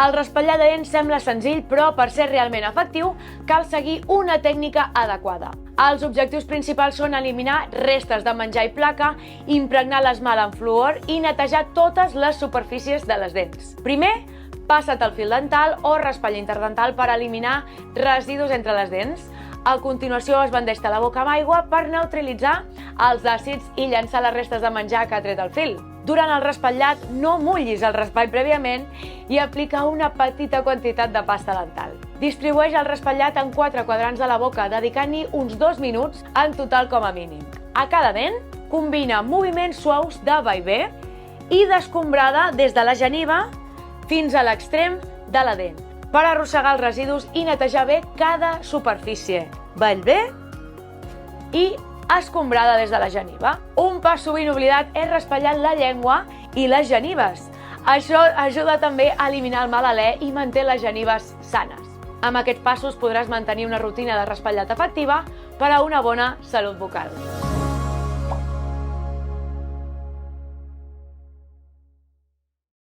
El raspallar de dents sembla senzill, però per ser realment efectiu cal seguir una tècnica adequada. Els objectius principals són eliminar restes de menjar i placa, impregnar l'esmalt amb fluor i netejar totes les superfícies de les dents. Primer, passa't el fil dental o raspall interdental per eliminar residus entre les dents. A continuació, esbandeix-te la boca amb aigua per neutralitzar els àcids i llançar les restes de menjar que ha tret el fil. Durant el raspallat, no mullis el raspall prèviament i aplica una petita quantitat de pasta dental. Distribueix el raspallat en 4 quadrants de la boca, dedicant-hi uns 2 minuts en total com a mínim. A cada dent, combina moviments suaus de vaivé i d'escombrada des de la geniva fins a l'extrem de la dent, per arrossegar els residus i netejar bé cada superfície. Vaivé i escombrada des de la geniva. Un pas sovint oblidat és raspallar la llengua i les genives. Això ajuda també a eliminar el mal alè i manté les genives sanes. Amb aquests passos podràs mantenir una rutina de raspallat efectiva per a una bona salut bucal.